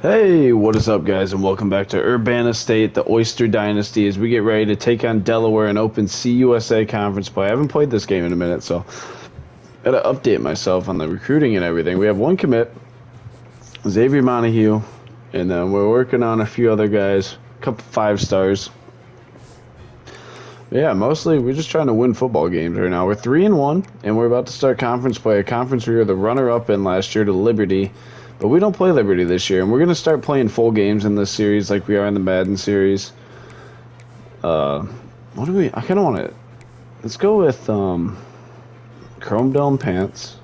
Hey, what is up, guys, and welcome back to Urbanna State, the Oyster Dynasty, as we get ready to take on Delaware and open CUSA conference play. I haven't played this game in a minute, so gotta update myself on the recruiting and everything. We have one commit, Xavier Montague, and then we're working on a few other guys, a couple 5 stars. But yeah, mostly we're just trying to win football games right now. We're 3-1, and we're about to start conference play. A conference we were the runner-up in last year to Liberty. But we don't play Liberty this year, and we're going to start playing full games in this series like we are in the Madden series. What do we... I kind of want to... Let's go with Chrome Dome pants,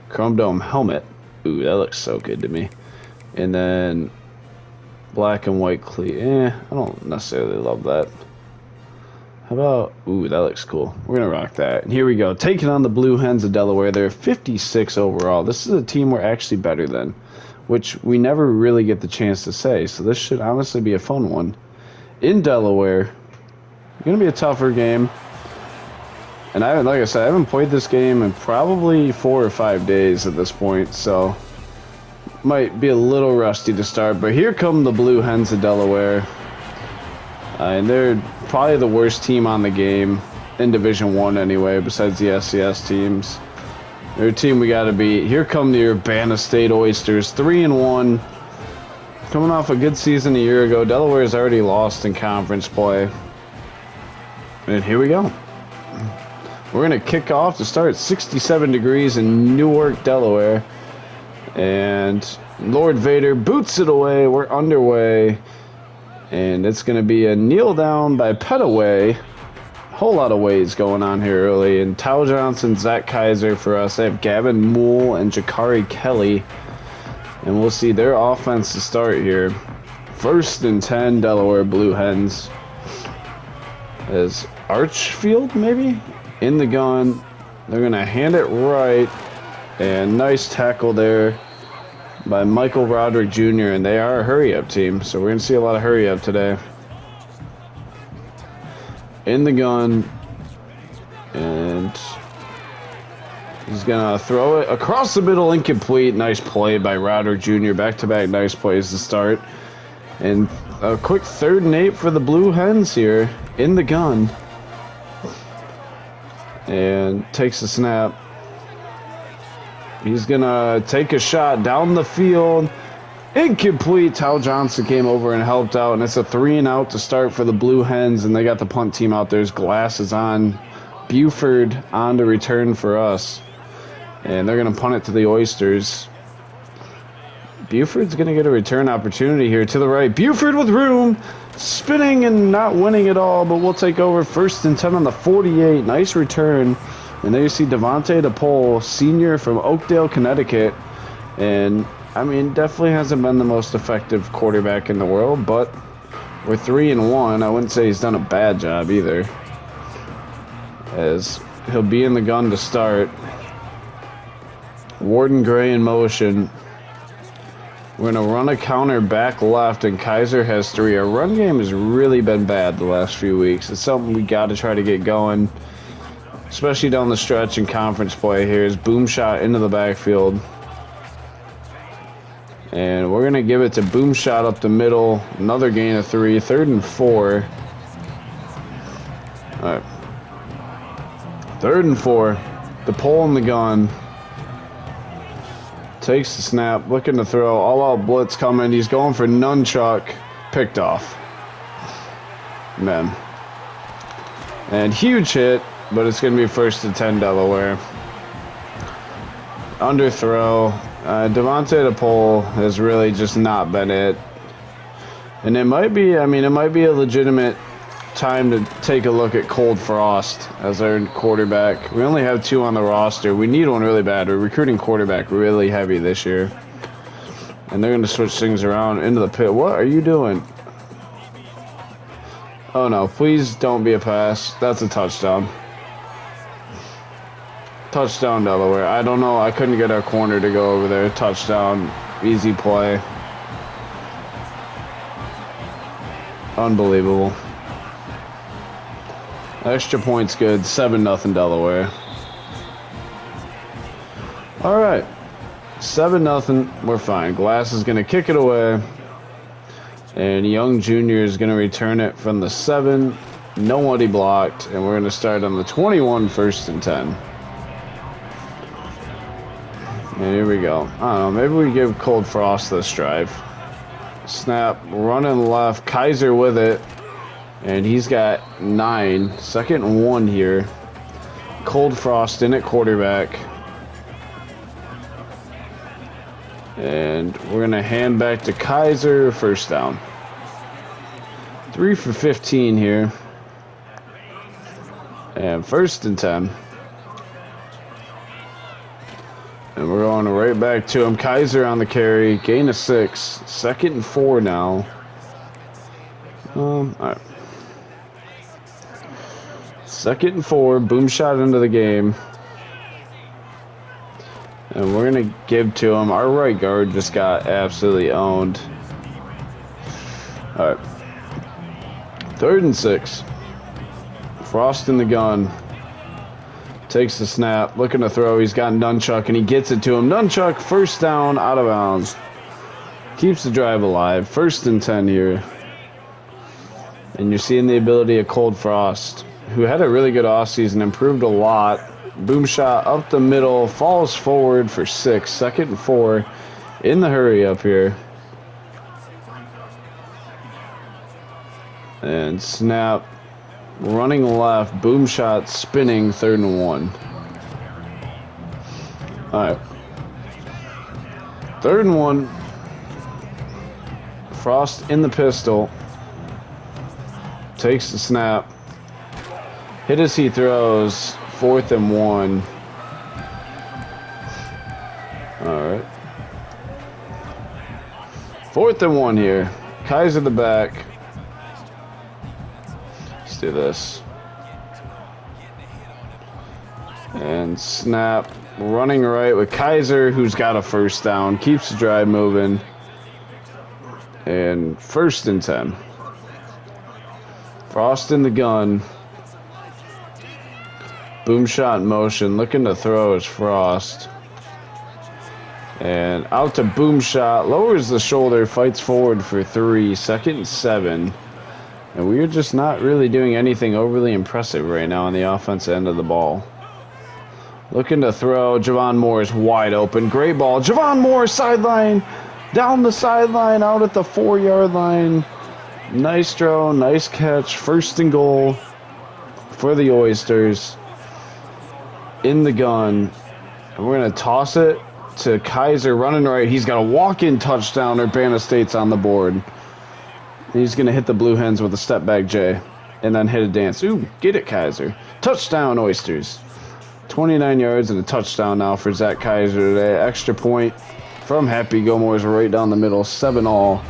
Chrome Dome helmet. Ooh, that looks so good to me. And then black and white cleat. I don't necessarily love that. How about... Ooh, that looks cool. We're going to rock that. And here we go. Taking on the Blue Hens of Delaware. They're 56 overall. This is a team we're actually better than, which we never really get the chance to say. So this should honestly be a fun one. In Delaware, going to be a tougher game. And like I said, I haven't played this game in probably 4 or 5 days at this point. So might be a little rusty to start. But here come the Blue Hens of Delaware. And they're probably the worst team on the game in Division I anyway, besides the SCS teams. They're a team we got to beat. Here come the Urbanna State Oysters, 3-1. Coming off a good season a year ago. Delaware's already lost in conference play. And here we go. We're going to kick off to start 67 degrees in Newark, Delaware. And Lord Vader boots it away. We're underway. And it's going to be a kneel down by Petaway. Whole lot of ways going on here early. And Tao Johnson, Zach Kaiser for us. They have Gavin Moole and Jakari Kelly. And we'll see their offense to start here. 1st and 10, Delaware Blue Hens. As Archfield, maybe? In the gun. They're going to hand it right. And nice tackle there by Michael Roderick Jr. And they are a hurry-up team. So we're going to see a lot of hurry-up today. In the gun, and he's gonna throw it across the middle, incomplete. Nice play by Roderick Jr. Back-to-back nice plays to start. And a quick 3rd and 8 for the Blue Hens here. In the gun. And takes a snap. He's gonna take a shot down the field. Incomplete. Tao Johnson came over and helped out, and it's a 3-and-out to start for the Blue Hens, and they got the punt team out there. His glasses on. Buford on to return for us, and they're going to punt it to the Oysters. Buford's going to get a return opportunity here to the right. Buford with room, spinning and not winning at all, but we'll take over 1st and 10 on the 48. Nice return. And there you see Devontae DePole, senior from Oakdale, Connecticut, and I mean, definitely hasn't been the most effective quarterback in the world, but we're 3-1. I wouldn't say he's done a bad job either, as he'll be in the gun to start. Warden Gray in motion. We're going to run a counter back left, and Kaiser has 3. Our run game has really been bad the last few weeks. It's something we got to try to get going, especially down the stretch in conference play here. Is boom shot into the backfield. And we're going to give it to boom shot up the middle. Another gain of 3. 3rd and 4. All right. 3rd and 4. The pole in the gun. Takes the snap. Looking to throw. All-out blitz coming. He's going for nunchuck. Picked off. Man. And huge hit. But it's going to be 1st and 10 Delaware. Underthrow. Devontae DePole has really just not been it. And it might be, I mean, it might be a legitimate time to take a look at Cold Frost as our quarterback. We only have 2 on the roster. We need one really bad. We're recruiting quarterback really heavy this year. And they're going to switch things around into the pit. What are you doing? Oh, no. Please don't be a pass. That's a touchdown. Touchdown, Delaware. I don't know. I couldn't get our corner to go over there. Touchdown. Easy play. Unbelievable. Extra point's good. 7-0 Delaware. All right. 7-0. We're fine. Glass is going to kick it away. And Young Jr. is going to return it from the 7. Nobody blocked. And we're going to start on the 21, 1st and 10. And here we go. I don't know. Maybe we give Cold Frost this drive. Snap. Running left. Kaiser with it. And he's got 9. 2nd and 1 here. Cold Frost in at quarterback. And we're going to hand back to Kaiser. 1st down. 3 for 15 here. And 1st and 10. And we're going right back to him. Kaiser on the carry. Gain of 6. 2nd and 4 now. All right. 2nd and 4. Boom shot into the game. And we're going to give to him. Our right guard just got absolutely owned. All right. 3rd and 6. Frost in the gun. Takes the snap. Looking to throw. He's got Nunchuck, and he gets it to him. Nunchuck, 1st down, out of bounds. Keeps the drive alive. 1st and 10 here. And you're seeing the ability of Cold Frost, who had a really good offseason, improved a lot. Boom shot up the middle. Falls forward for 6. 2nd and 4. In the hurry up here. And snap. Running left, boom shot, spinning, 3rd and 1. Alright. 3rd and 1. Frost in the pistol. Takes the snap. Hit as he throws, 4th and 1. Alright. 4th and 1 here. Kaiser the back. Do this. And snap. Running right with Kaiser, who's got a 1st down. Keeps the drive moving. And 1st and 10. Frost in the gun. Boom shot in motion. Looking to throw is Frost. And out to boom shot. Lowers the shoulder. Fights forward for 3. 2nd and 7. And we're just not really doing anything overly impressive right now on the offensive end of the ball. Looking to throw. Javon Moore is wide open. Great ball. Javon Moore, sideline. Down the sideline, out at the 4-yard line. Nice throw, nice catch. 1st and goal for the Oysters. In the gun. And we're going to toss it to Kaiser running right. He's got a walk-in touchdown. Urbanna State's on the board. He's going to hit the Blue Hens with a step back J. And then hit a dance. Ooh, get it, Kaiser. Touchdown, Oysters. 29 yards and a touchdown now for Zach Kaiser today. Extra point from Happy Gilmore's right down the middle. 7-all.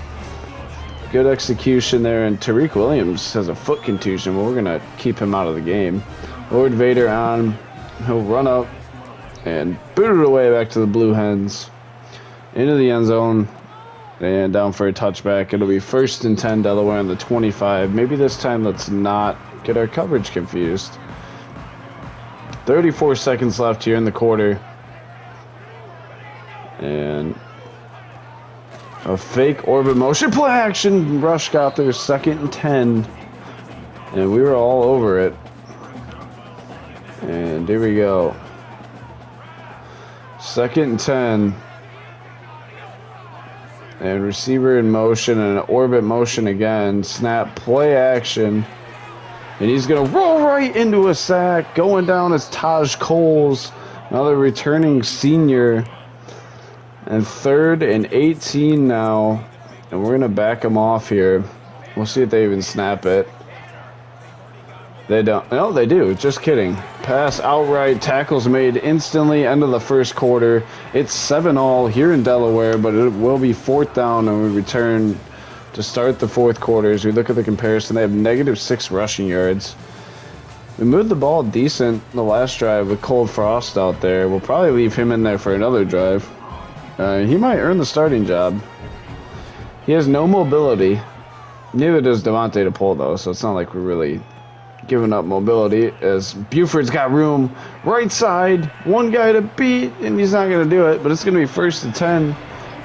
Good execution there. And Tariq Williams has a foot contusion. But we're going to keep him out of the game. Lord Vader on. He'll run up and boot it away back to the Blue Hens. Into the end zone. And down for a touchback. It'll be 1st and 10, Delaware on the 25. Maybe this time let's not get our coverage confused. 34 seconds left here in the quarter. And a fake orbit motion. Play action. Rush got there. 2nd and 10. And we were all over it. And here we go. 2nd and 10. And receiver in motion and an orbit motion again. Snap, play action. And he's going to roll right into a sack. Going down is Taj Coles, another returning senior. And 3rd and 18 now. And we're going to back him off here. We'll see if they even snap it. They don't. No, they do. Just kidding. Pass outright. Tackles made instantly. End of the 1st quarter. It's 7-all here in Delaware, but it will be 4th down, and we return to start the 4th quarter. As we look at the comparison, they have -6 rushing yards. We moved the ball decent the last drive with Cold Frost out there. We'll probably leave him in there for another drive. He might earn the starting job. He has no mobility. Neither does Devontae DePaul, though, so it's not like we're really giving up mobility, as Buford's got room right side, one guy to beat, and he's not going to do it, but it's going to be 1st and 10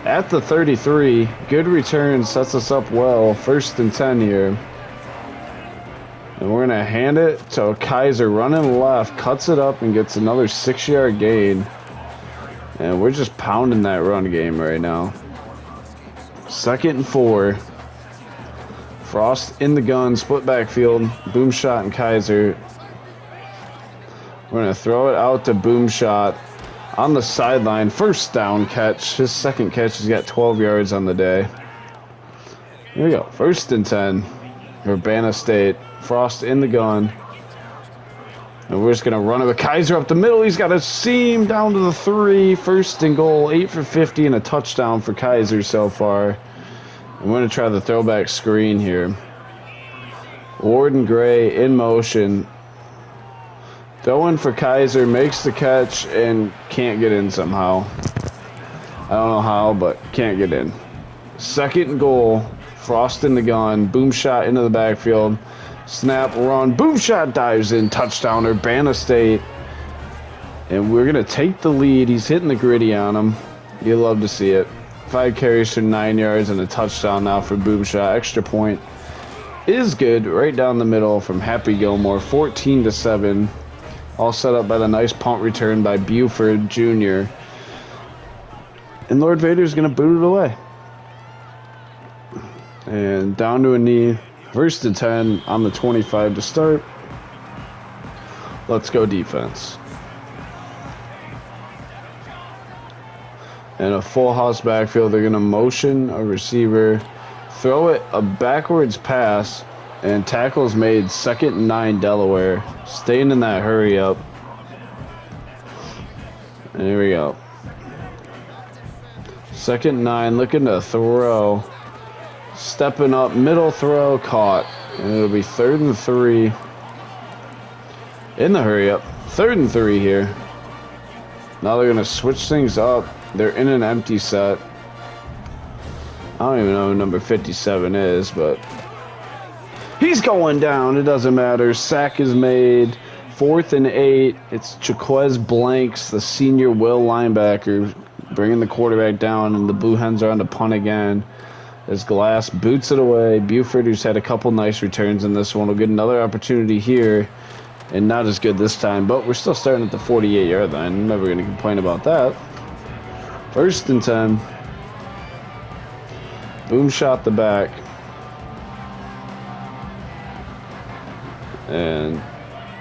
at the 33. Good return, sets us up well. 1st and 10 here. And we're going to hand it to Kaiser running left, cuts it up and gets another 6-yard gain. And we're just pounding that run game right now. 2nd and 4. Frost in the gun, split backfield. Boom shot and Kaiser. We're going to throw it out to Boom shot on the sideline. 1st down catch. His 2nd catch. He's got 12 yards on the day. Here we go. 1st and 10. Urbanna State. Frost in the gun. And we're just going to run it with Kaiser up the middle. He's got a seam down to the 3. 1st and goal. 8 for 50 and a touchdown for Kaiser so far. I'm going to try the throwback screen here. Warden Gray in motion. Throwing for Kaiser. Makes the catch and can't get in somehow. I don't know how, but can't get in. 2nd and goal. Frost in the gun. Boom shot into the backfield. Snap, run. Boom shot dives in. Touchdown, Urbanna State. And we're going to take the lead. He's hitting the gritty on him. You love to see it. 5 carries for 9 yards and a touchdown now for Boom shot. Extra point is good. Right down the middle from Happy Gilmore. 14-7. All set up by the nice punt return by Buford Jr. And Lord Vader's going to boot it away. And down to a knee. 1st and 10 on the 25 to start. Let's go defense. And a full house backfield. They're going to motion a receiver. Throw it a backwards pass. And tackles made. 2nd and 9 Delaware. Staying in that hurry up. And here we go. 2nd and 9. Looking to throw. Stepping up, middle throw, caught. And it'll be 3rd and 3. In the hurry up. 3rd and 3 here. Now they're going to switch things up. They're in an empty set. I don't even know who number 57 is, but he's going down. It doesn't matter. Sack is made. 4th and 8. It's Chiquez Blanks, the senior Will linebacker, bringing the quarterback down, and the Blue Hens are on the punt again. As Glass boots it away. Buford, who's had a couple nice returns in this one, will get another opportunity here. And not as good this time, but we're still starting at the 48-yard line. I'm never going to complain about that. 1st and 10. Boom shot the back. And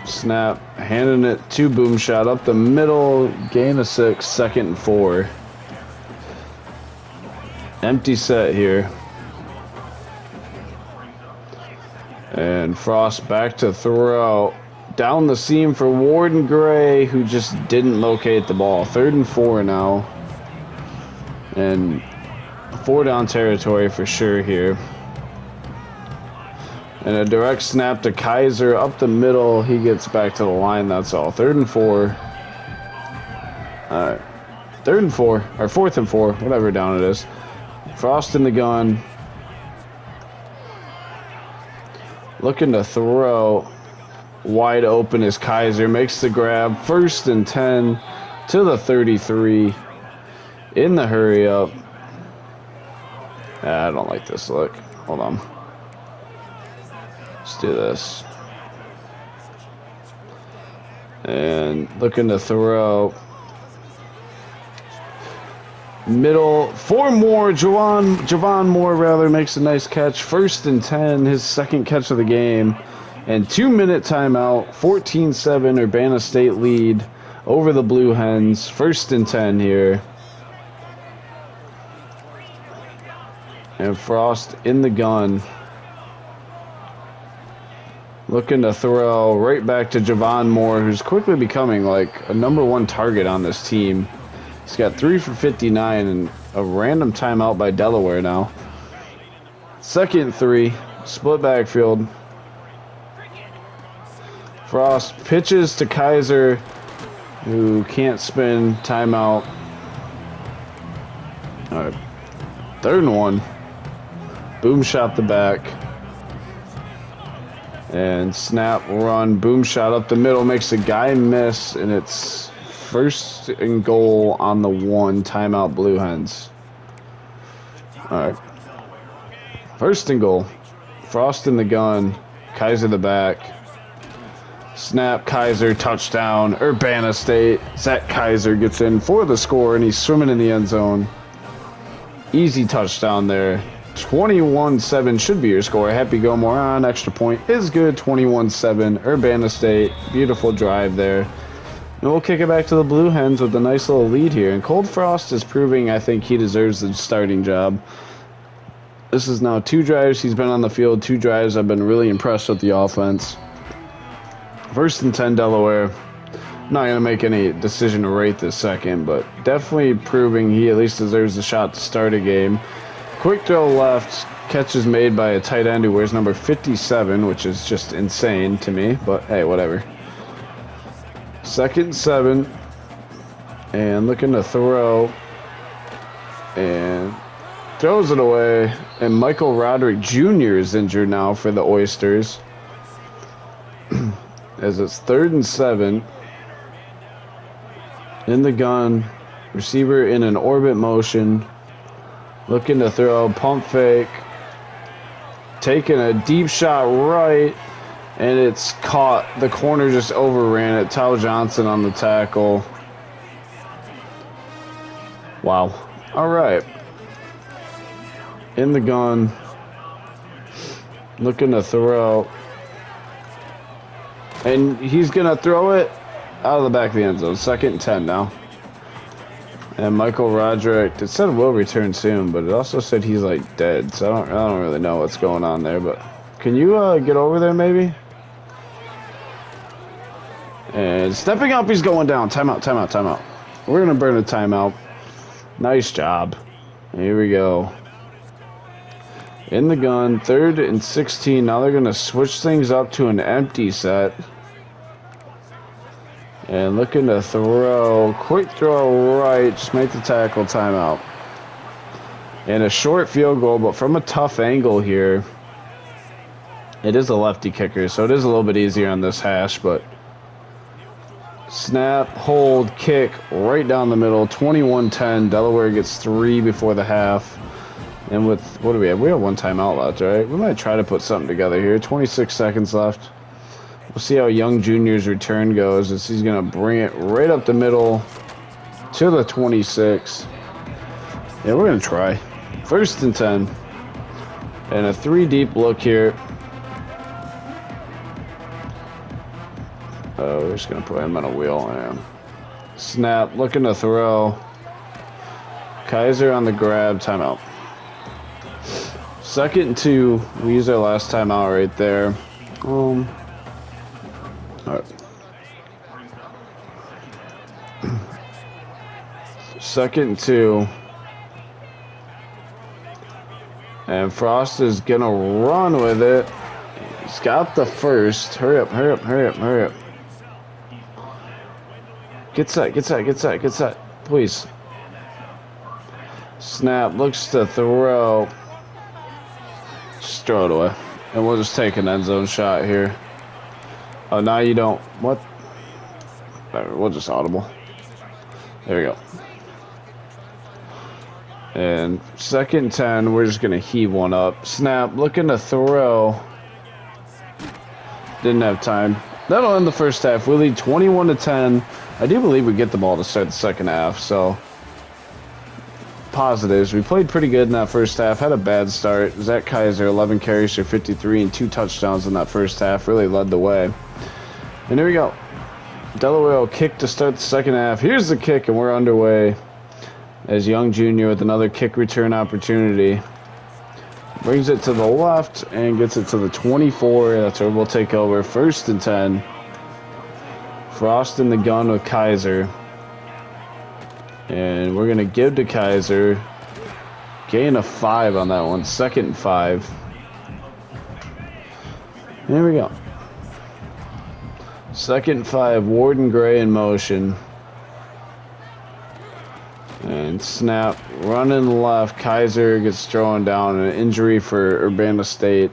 snap, handing it to Boom shot up the middle. Gain of 6, 2nd and 4. Empty set here. And Frost back to throw. Down the seam for Warden Gray, who just didn't locate the ball. 3rd and 4 now. And 4 down territory for sure here. And a direct snap to Kaiser up the middle. He gets back to the line, that's all. 3rd and 4. Alright. 3rd and 4. Or 4th and 4. Whatever down it is. Frost in the gun. Looking to throw. Wide open is Kaiser. Makes the grab. 1st and 10 to the 33. In the hurry up. I don't like this look. Hold on. Let's do this. And looking to throw. Middle, 4 more. Javon Moore rather makes a nice catch. 1st and 10, his 2nd catch of the game. And 2-minute timeout. 14-7, Urbanna State lead over the Blue Hens. 1st and 10 here. And Frost in the gun. Looking to throw right back to Javon Moore, who's quickly becoming like a #1 target on this team. He's got 3 for 59 and a random timeout by Delaware now. 2nd and 3, split backfield. Frost pitches to Kaiser, who can't spin. Timeout. All right, 3rd and 1. Boom shot the back. And snap, run, boom shot up the middle, makes a guy miss, and it's 1st and goal on the 1. Timeout, Blue Hens. All right. First and goal. Frost in the gun. Kaiser the back. Snap, Kaiser, touchdown. Urbanna State. Zach Kaiser gets in for the score, and he's swimming in the end zone. Easy touchdown there. 21-7 should be your score. Happy Gilmore on. Extra point is good. 21-7. Urbanna State. Beautiful drive there. And we'll kick it back to the Blue Hens with a nice little lead here. And Cold Frost is proving, I think, he deserves the starting job. This is now 2 drives. He's been on the field 2 drives. I've been really impressed with the offense. First and 10, Delaware. I'm not going to make any decision to rate this second, but definitely proving he at least deserves a shot to start a game. Quick throw left. Catch is made by a tight end who wears number 57, which is just insane to me, but hey, whatever. Second and 7. And looking to throw. And throws it away. And Michael Roderick Jr. is injured now for the Oysters. As it's 3rd and 7. In the gun. Receiver in an orbit motion. Looking to throw. Pump fake. Taking a deep shot right. And it's caught. The corner just overran it. Tao Johnson on the tackle. Wow. All right. In the gun. Looking to throw. And he's going to throw it out of the back of the end zone. 2nd and 10 now. And Michael Roderick, it said will return soon, but it also said he's like dead. So I don't really know what's going on there. But can you get over there maybe? And stepping up, he's going down. Timeout, timeout, timeout. We're going to burn a timeout. Nice job. Here we go. In the gun, 3rd and 16. Now they're going to switch things up to an empty set. And looking to throw. Quick throw right. Just make the tackle. Timeout. And a short field goal, but from a tough angle here. It is a lefty kicker, so it is a little bit easier on this hash, but snap, hold, kick, right down the middle. 21-10. Delaware gets 3 before the half. And with, what do we have? We have 1 timeout left, right? We might try to put something together here. 26 seconds left. We'll see how Young Jr.'s return goes as he's going to bring it right up the middle to the 26. Yeah, we're going to try. 1st and 10. And a 3 deep look here. We're just going to put him on a wheel. And snap, looking to throw. Kaiser on the grab, timeout. 2nd and 2. We use our last timeout right there. All right. 2nd and 2. And Frost is going to run with it. He's got the first. Hurry up, hurry up, hurry up, hurry up. Get set, get set, get set, get set. Please. Snap, looks to throw. Just throw it away. And we'll just take an end zone shot here. Oh, now you don't. What? We'll just audible. There we go. And 2nd and 10, we're just going to heave one up. Snap, looking to throw. Didn't have time. That'll end the first half. We lead 21-10. I do believe we get the ball to start the second half, so positives. We played pretty good in that first half. Had a bad start. Zach Kaiser, 11 carries for 53 and 2 touchdowns in that first half. Really led the way. And here we go. Delaware will kick to start the second half. Here's the kick, and we're underway. As Young Jr. with another kick return opportunity. Brings it to the left and gets it to the 24. That's where we'll take over. 1st and 10. Frost in the gun with Kaiser. And we're going to give to Kaiser. Gain of 5 on that one. 2nd and 5. There we go. 2nd and 5. Warden Gray in motion. And snap. Running left. Kaiser gets thrown down. An injury for Urbanna State.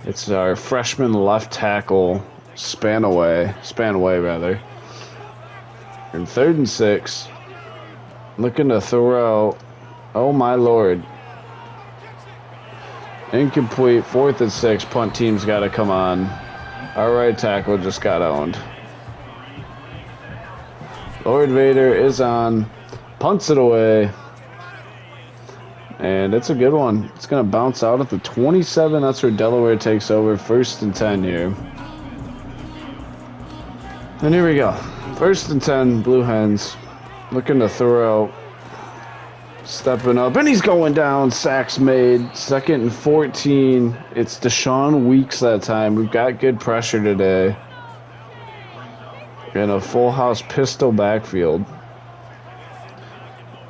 It's our freshman left tackle. Spanaway rather. And 3rd and 6. Looking to throw. Oh my lord. Incomplete. 4th and 6. Punt team's got to come on. Our right tackle just got owned. Lord Vader is on. Punts it away. And it's a good one. It's going to bounce out at the 27. That's where Delaware takes over. 1st and 10 here. And here we go. 1st and 10, Blue Hens. Looking to throw. Stepping up. And he's going down. Sacks made. 2nd and 14. It's Deshaun Weeks that time. We've got good pressure today. In a full house pistol backfield.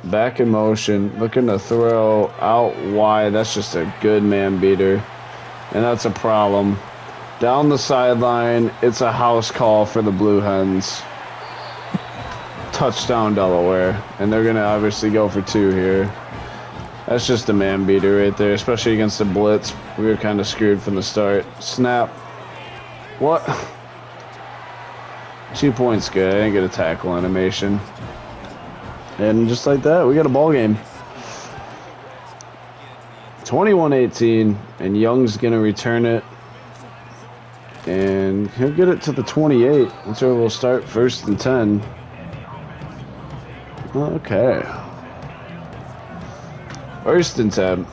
Back in motion. Looking to throw out wide. That's just a good man beater. And that's a problem. Down the sideline. It's a house call for the Blue Hens. Touchdown Delaware. And they're going to obviously go for 2 here. That's just a man beater right there. Especially against the blitz. We were kind of screwed from the start. Snap. What? 2 points good. I didn't get a tackle animation. And just like that, we got a ball game. 21-18, and Young's going to return it. And he'll get it to the 28. That's where we'll start 1st and 10. Okay. 1st and 10.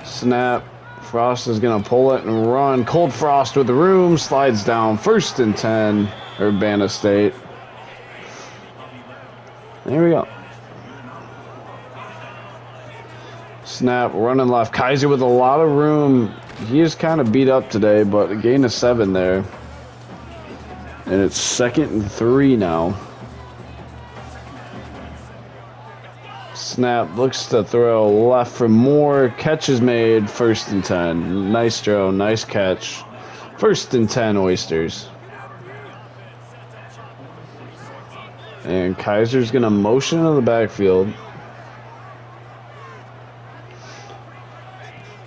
Snap. Frost is going to pull it and run. Cold Frost with the room. Slides down. 1st and 10. Urbanna State. There we go. Snap. Running left. Kaiser with a lot of room. He is kind of beat up today, but a gain of 7 there. And it's 2nd and 3 now. Snap, looks to throw left for more. Catch is made. 1st and 10. Nice throw, nice catch. 1st and 10, Oysters. And Kaiser's going to motion into the backfield.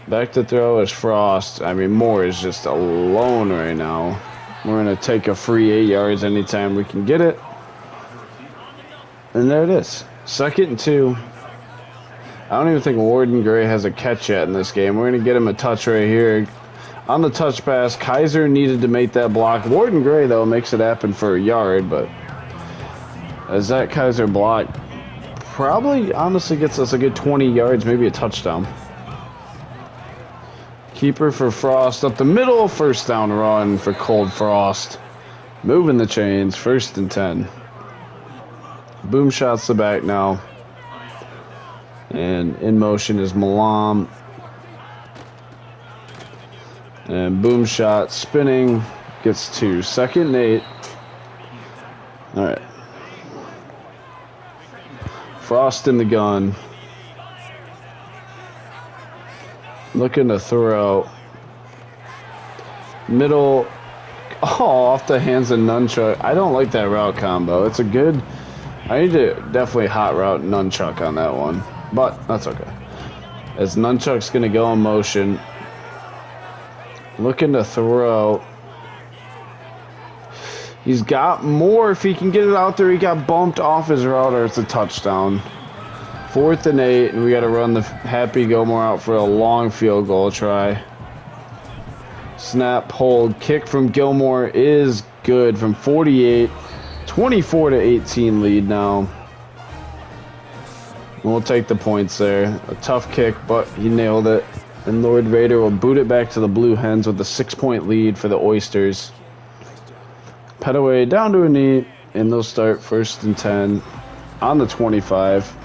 Back to throw is Frost. I mean, Moore is just alone right now. We're going to take a free 8 yards anytime we can get it. And there it is. 2nd and 2. I don't even think Warden Gray has a catch yet in this game. We're going to get him a touch right here. On the touch pass, Kaiser needed to make that block. Warden Gray, though, makes it happen for a yard, but as that Kaiser block probably honestly gets us a good 20 yards, maybe a touchdown. Keeper for Frost up the middle. 1st down run for Cold Frost. Moving the chains. 1st and 10. Boom shots the back now. And in motion is Malam. And boom shot spinning. Gets 2. 2nd and 8. Alright. Frost in the gun. Looking to throw. Middle. Oh, off the hands of Nunchuck. I don't like that route combo. It's a good. I need to definitely hot route Nunchuck on that one. But that's okay. As Nunchuck's going to go in motion. Looking to throw. He's got more if he can get it out there. He got bumped off his route, or it's a touchdown. 4th and 8, and we got to run the Happy Gilmore out for a long field goal try. Snap, hold, kick from Gilmore is good from 48. 24-18 lead now. We'll take the points there. A tough kick, but he nailed it. And Lord Vader will boot it back to the Blue Hens with a 6-point lead for the Oysters. Petaway down to a knee, and they'll start 1st and 10 on the 25.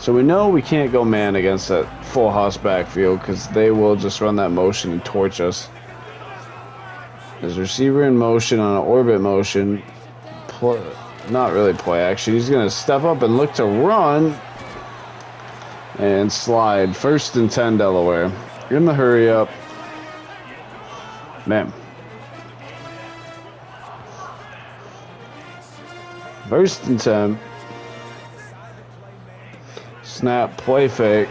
So we know we can't go man against that full house backfield because they will just run that motion and torch us. As receiver in motion on an orbit motion. Not really play action. He's going to step up and look to run. And slide. 1st and 10 Delaware. In the hurry up. Man. 1st and 10. Snap, play fake.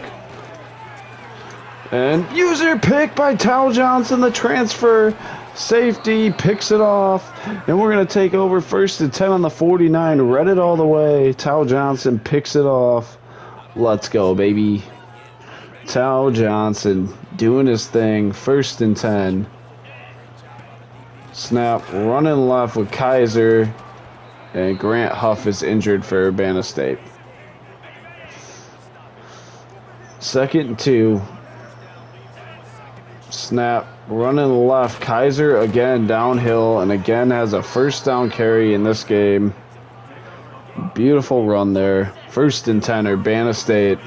And user pick by Tal Johnson, the transfer. Safety picks it off. And we're going to take over 1st and 10 on the 49. Read it all the way. Tal Johnson picks it off. Let's go, baby. Tal Johnson doing his thing. 1st and 10. Snap, running left with Kaiser. And Grant Huff is injured for Urbana State. 2nd and 2. Snap, running left. Kaiser again downhill and again has a 1st down carry in this game. Beautiful run there. 1st and 10, Urbana State.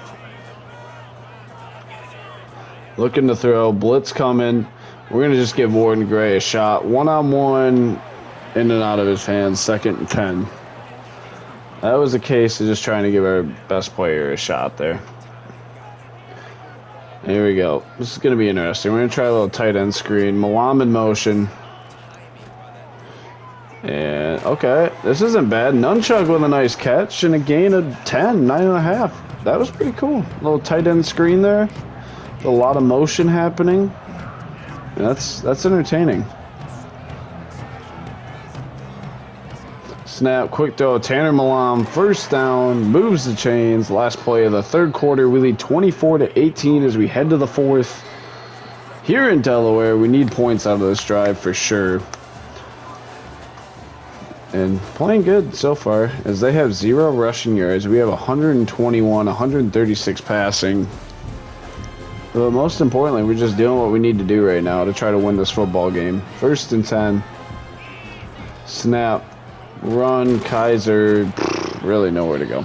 Looking to throw. Blitz coming. We're going to just give Warden Gray a shot. 1-on-1, in and out of his hands. 2nd and 10. That was a case of just trying to give our best player a shot there. Here we go. This is going to be interesting. We're going to try a little tight end screen. Malam in motion. And, okay, this isn't bad. Nunchuk with a nice catch and a gain of 10, 9.5. That was pretty cool. A little tight end screen there. A lot of motion happening. That's entertaining. Snap, quick throw. Tanner Malam, 1st down, moves the chains. Last play of the 3rd quarter. We lead 24-18 as we head to the 4th. Here in Delaware, we need points out of this drive for sure. And playing good so far as they have 0 rushing yards. We have 121, 136 passing. But most importantly, we're just doing what we need to do right now to try to win this football game. 1st and 10. Snap. Run. Kaiser. Really nowhere to go.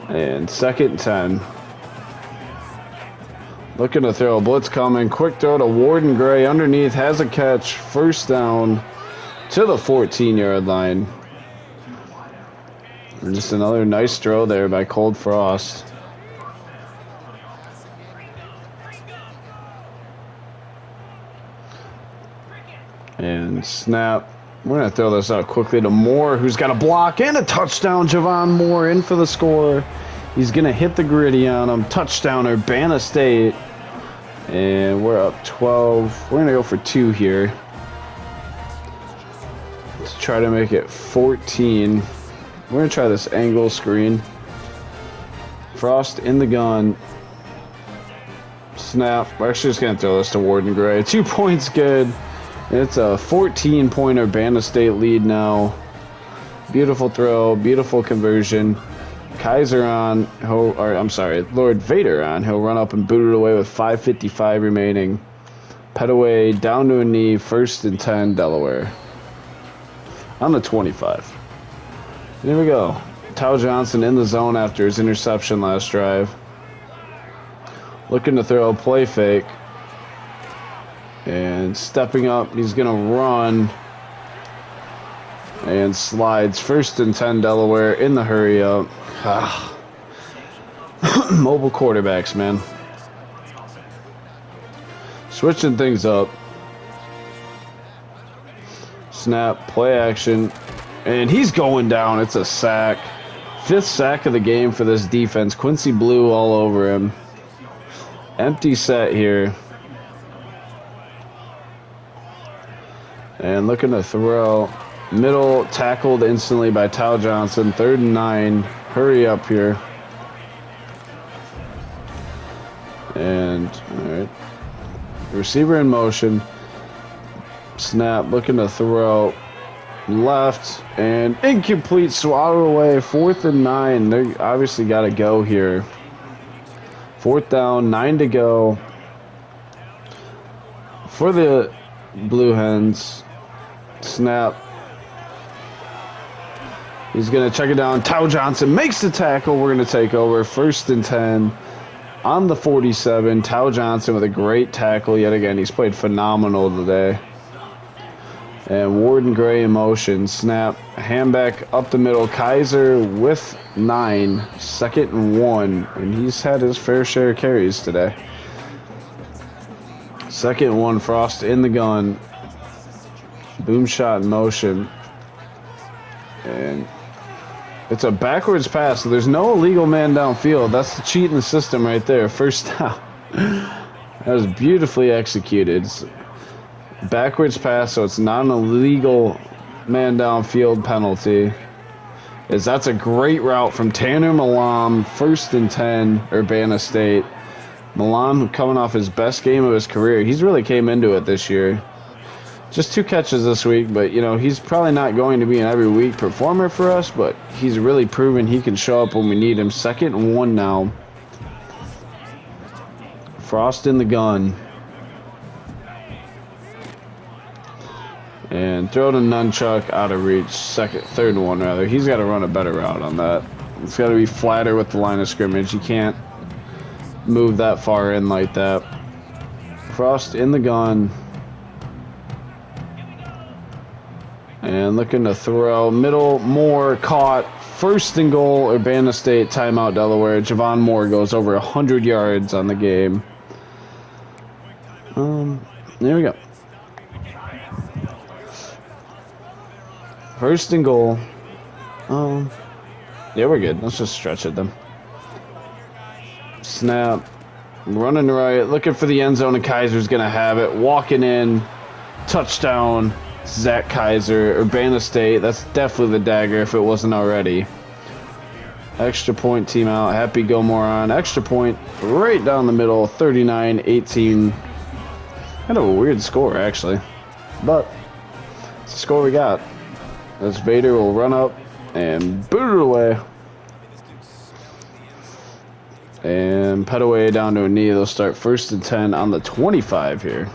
And 2nd and 10. Looking to throw. Blitz coming. Quick throw to Warden Gray. Underneath. Has a catch. 1st down to the 14-yard line. And just another nice throw there by Cold Frost. And snap. We're going to throw this out quickly to Moore, who's got a block and a touchdown. Javon Moore in for the score. He's going to hit the gritty on him. Touchdown, Urbana State. And we're up 12. We're going to go for 2 here to try to make it 14. We're going to try this angle screen. Frost in the gun. Snap. We're actually just going to throw this to Warden Gray. 2 points good. It's a 14-point Urbana State lead now. Beautiful throw. Beautiful conversion. Kaiser on. Lord Vader on. He'll run up and boot it away with 5:55 remaining. Petaway down to a knee. 1st and 10, Delaware. On the 25. Here we go. Tal Johnson in the zone after his interception last drive. Looking to throw a play fake. And stepping up, he's going to run. And slides. 1st and 10, Delaware in the hurry up. Mobile quarterbacks, man. Switching things up. Snap, play action. And he's going down. It's a sack. 5th sack of the game for this defense. Quincy Blue all over him. Empty set here. And looking to throw. Middle, tackled instantly by Tal Johnson. 3rd and 9. Hurry up here. And, alright. Receiver in motion. Snap, looking to throw. Left and incomplete, swatted away. 4th and 9. They obviously got to go here. 4th down, 9 to go for the Blue Hens. Snap. He's going to check it down. Tal Johnson makes the tackle. We're going to take over. 1st and 10 on the 47. Tal Johnson with a great tackle yet again. He's played phenomenal today. And Warden Gray in motion. Snap. Handback up the middle. Kaiser with 9. 2nd and 1. And he's had his fair share of carries today. 2nd and 1. Frost in the gun. Boom shot in motion. And it's a backwards pass. So there's no illegal man downfield. That's the cheat in the system right there. 1st down. That was beautifully executed. Backwards pass, so it's not an illegal man downfield penalty. is that's a great route from Tanner Malam, 1st and 10, Urbana State. Malam coming off his best game of his career. He's really came into it this year. Just 2 catches this week, but, you know, he's probably not going to be an every week performer for us, but he's really proven he can show up when we need him. 2nd and 1 now. Frost in the gun. And throw to Nunchuck, out of reach. 3rd and 1 rather. He's got to run a better route on that. It's got to be flatter with the line of scrimmage. You can't move that far in like that. Frost in the gun. And looking to throw. Middle, Moore caught. 1st and goal, Urbana State, timeout Delaware. Javon Moore goes over 100 yards on the game. There we go. 1st and goal. Yeah, we're good. Let's just stretch it then. Snap. Running right. Looking for the end zone, and Kaiser's going to have it. Walking in. Touchdown. Zach Kaiser. Urbana State. That's definitely the dagger if it wasn't already. Extra point team out. Happy Gilmore on. Extra point right down the middle. 39-18. Kind of a weird score, actually. But it's the score we got. As Vader will run up and boot it away. And pet away down to a knee. They'll start 1st and 10 on the 25 here.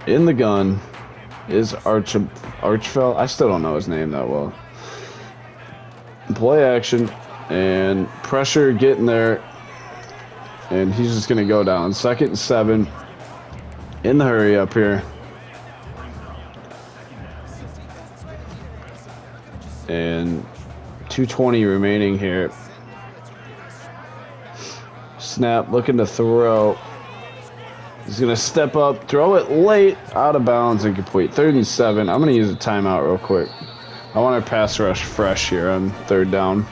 In the gun is Archfeld. I still don't know his name that well. Play action and pressure getting there. And he's just going to go down. 2nd and 7 in the hurry up here. And 2:20 remaining here. Snap, looking to throw. He's going to step up, throw it late, out of bounds, incomplete. 3rd and 7. I'm going to use a timeout real quick. I want our pass rush fresh here on 3rd down.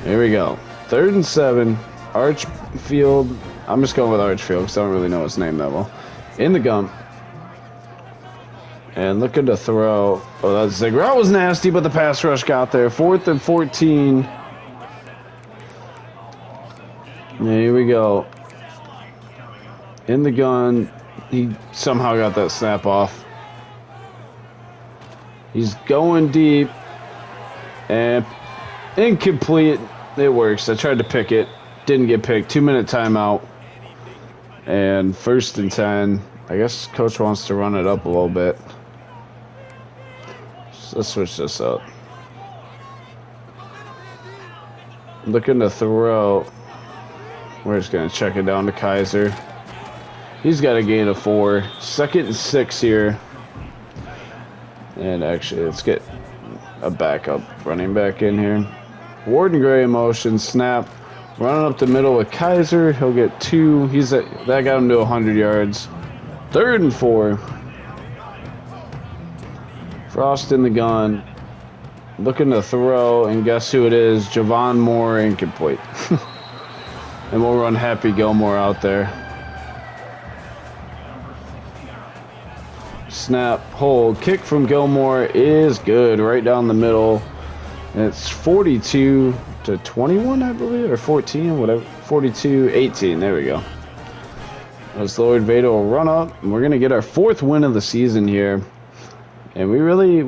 Here we go. 3rd and 7. Archfield. I'm just going with Archfield because I don't really know his name that well. In the gun. And looking to throw. Oh, that zig route was nasty, but the pass rush got there. 4th and 14. And here we go. In the gun. He somehow got that snap off. He's going deep. And incomplete. It works. I tried to pick it. Didn't get picked. 2-minute timeout. And 1st and 10. I guess coach wants to run it up a little bit. Let's switch this up. Looking to throw. We're just going to check it down to Kaiser. He's got a gain of 4. 2nd and 6 here. And actually, let's get a backup running back in here. Warden Gray in motion. Snap. Running up the middle with Kaiser. He'll get 2. That got him to 100 yards. 3rd and 4. Frost in the gun. Looking to throw, and guess who it is? Javon Moore, incomplete. And we'll run Happy Gilmore out there. Snap, hold, kick from Gilmore is good, right down the middle. And it's 42-21, I believe, or 14, whatever. 42-18, there we go. As Lord Vader will run up, and we're going to get our 4th win of the season here. And we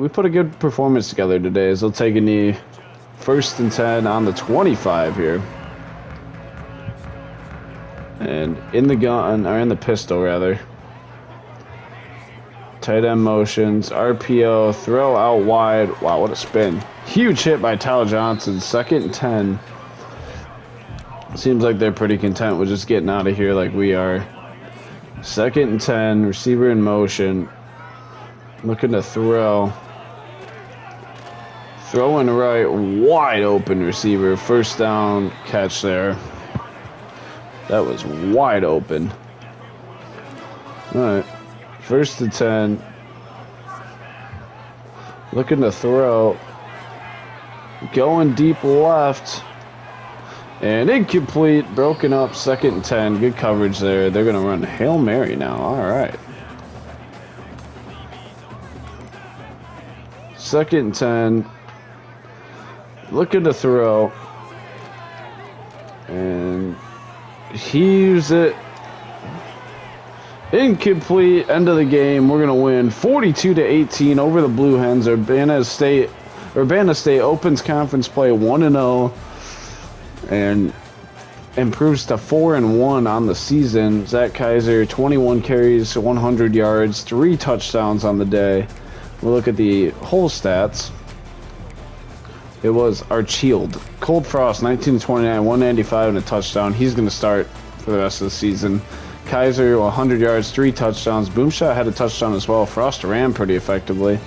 put a good performance together today as they'll take a knee. 1st and 10 on the 25 here. And in the gun, or in the pistol rather. Tight end motions, RPO, throw out wide. Wow, what a spin. Huge hit by Tyler Johnson. 2nd and 10. Seems like they're pretty content with just getting out of here like we are. 2nd and 10, receiver in motion. Looking to throw. Throwing right, wide open receiver. 1st down catch there. That was wide open. Alright. 1st and 10. Looking to throw. Going deep left. And incomplete. Broken up. 2nd and 10. Good coverage there. They're going to run Hail Mary now. Alright. 2nd and 10. Looking to throw. And heaves it. Incomplete. End of the game. We're going to win 42-18 over the Blue Hens. Urbanna State opens conference play 1-0 and improves to 4-1 on the season. Zach Kaiser, 21 carries, 100 yards, 3 touchdowns on the day. We'll look at the whole stats. It was Archield. Cold Frost, 19-29, 195 and a touchdown. He's going to start for the rest of the season. Kaiser, 100 yards, 3 touchdowns. Boomshot had a touchdown as well. Frost ran pretty effectively.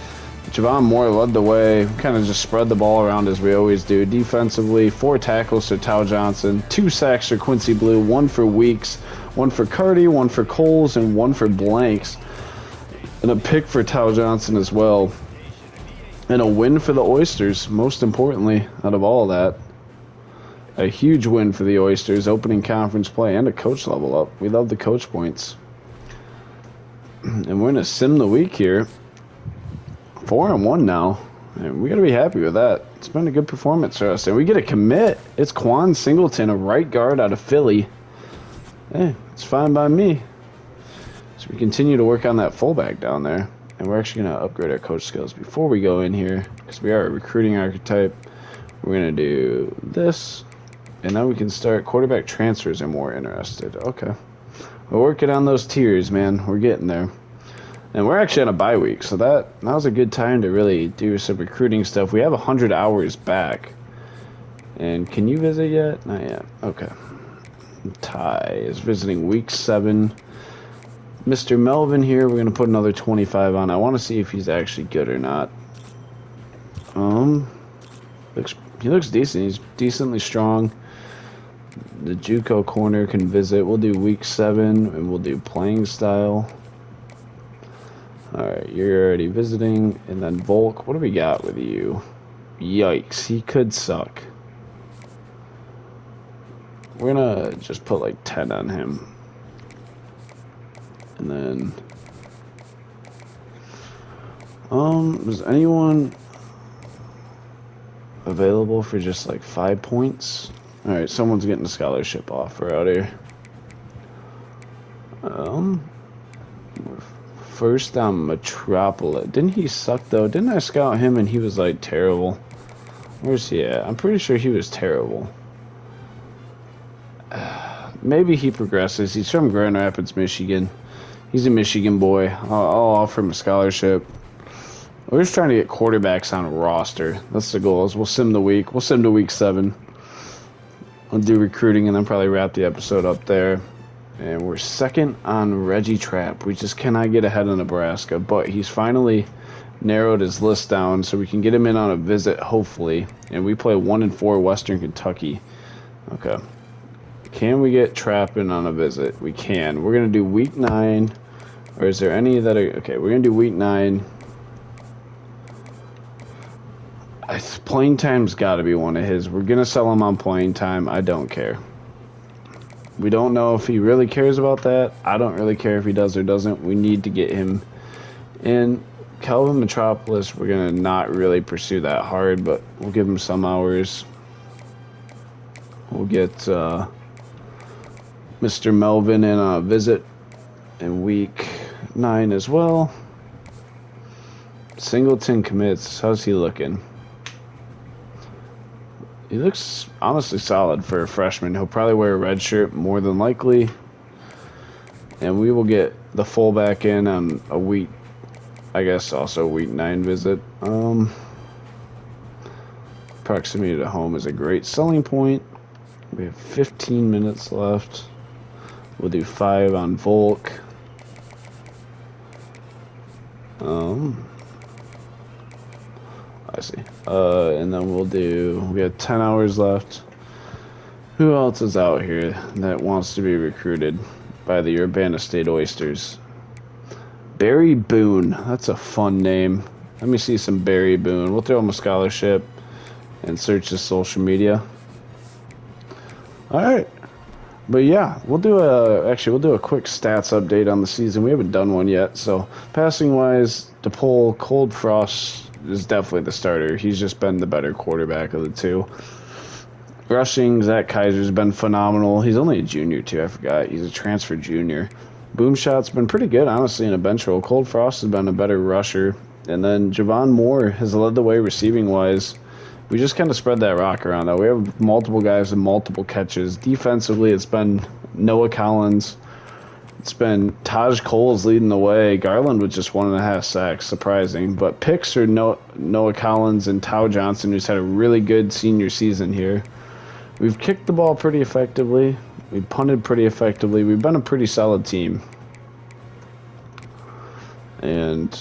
Javon Moore led the way. Kind of just spread the ball around as we always do. Defensively, 4 tackles for Tao Johnson, 2 sacks for Quincy Blue, 1 for Weeks, 1 for Carty, 1 for Coles, and 1 for Blanks. And a pick for Tao Johnson as well. And a win for the Oysters, most importantly, out of all that. A huge win for the Oysters, opening conference play and a coach level up. We love the coach points. And we're going to sim the week here. 4-1 now. And we got to be happy with that. It's been a good performance for us. And we get a commit. It's Quan Singleton, a right guard out of Philly. Hey, it's fine by me. So we continue to work on that fullback down there. And we're actually going to upgrade our coach skills before we go in here, because we are a recruiting archetype. We're going to do this, and now we can start quarterback transfers. I'm more interested. Okay. We're working on those tiers, man. We're getting there. And we're actually on a bye week, so that was a good time to really do some recruiting stuff. We have 100 hours back. And can you visit yet? Not yet. Okay. Ty is visiting week 7. Mr. Melvin here, we're going to put another 25 on. I want to see if he's actually good or not. He looks decent. He's decently strong. The JUCO corner can visit. We'll do week 7, and we'll do playing style. Alright, you're already visiting. And then Volk, what do we got with you? Yikes, he could suck. We're going to just put like 10 on him. And then, is anyone available for just like 5 points? All right, someone's getting a scholarship offer out here. First on Metropolis. Didn't he suck though? Didn't I scout him and he was like terrible? Where's he at? I'm pretty sure he was terrible. Maybe he progresses. He's from Grand Rapids, Michigan. He's a Michigan boy. I'll offer him a scholarship. We're just trying to get quarterbacks on a roster. That's the goal. We'll sim the week. We'll sim to week 7. We'll do recruiting and then probably wrap the episode up there. And we're 2nd on Reggie Trapp. We just cannot get ahead of Nebraska. But he's finally narrowed his list down so we can get him in on a visit, hopefully. And we play 1-4 Western Kentucky. Okay. Can we get Trapp in on a visit? We can. We're going to do week 9. Or is there any that are... Okay, we're going to do week 9. Playing time's got to be one of his. We're going to sell him on playing time. I don't care. We don't know if he really cares about that. I don't really care if he does or doesn't. We need to get him in. Calvin Metropolis, we're going to not really pursue that hard, but we'll give him some hours. We'll get Mr. Melvin in a visit in week 9 as well. Singleton commits. How's he looking? He looks honestly solid for a freshman. He'll probably wear a red shirt more than likely. And we will get the fullback in on a week, I guess also week 9 visit. Proximity to home is a great selling point. We have 15 minutes left. We'll do 5 on Volk. I see. And then we have 10 hours left. Who else is out here that wants to be recruited by the Urbanna State Oysters? Barry Boone. That's a fun name. Let me see some Barry Boone. We'll throw him a scholarship and search his social media. All right. But yeah, we'll do a quick stats update on the season. We haven't done one yet. So passing wise, DePaul, Cold Frost, is definitely the starter. He's just been the better quarterback of the two. Rushing, Zach Kaiser's been phenomenal. He's only a junior, too. I forgot. He's a transfer junior. Boomshot's been pretty good, honestly, in a bench role. Cold Frost has been a better rusher. And then Javon Moore has led the way receiving-wise. We just kind of spread that rock around, though. We have multiple guys with multiple catches. Defensively, it's been Noah Collins. It's been Taj Cole's leading the way. Garland with just 1.5 sacks, surprising. But picks are Noah Collins and Tao Johnson, who's had a really good senior season here. We've kicked the ball pretty effectively. We've punted pretty effectively. We've been a pretty solid team. And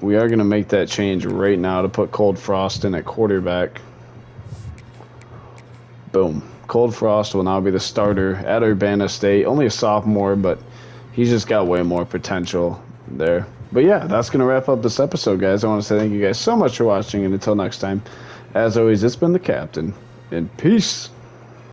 we are going to make that change right now to put Cold Frost in at quarterback. Boom. Cold Frost will now be the starter at Urbanna State. Only a sophomore, but he's just got way more potential there. But yeah, that's going to wrap up this episode, guys. I want to say thank you guys so much for watching, and until next time, as always, it's been the Captain, and peace.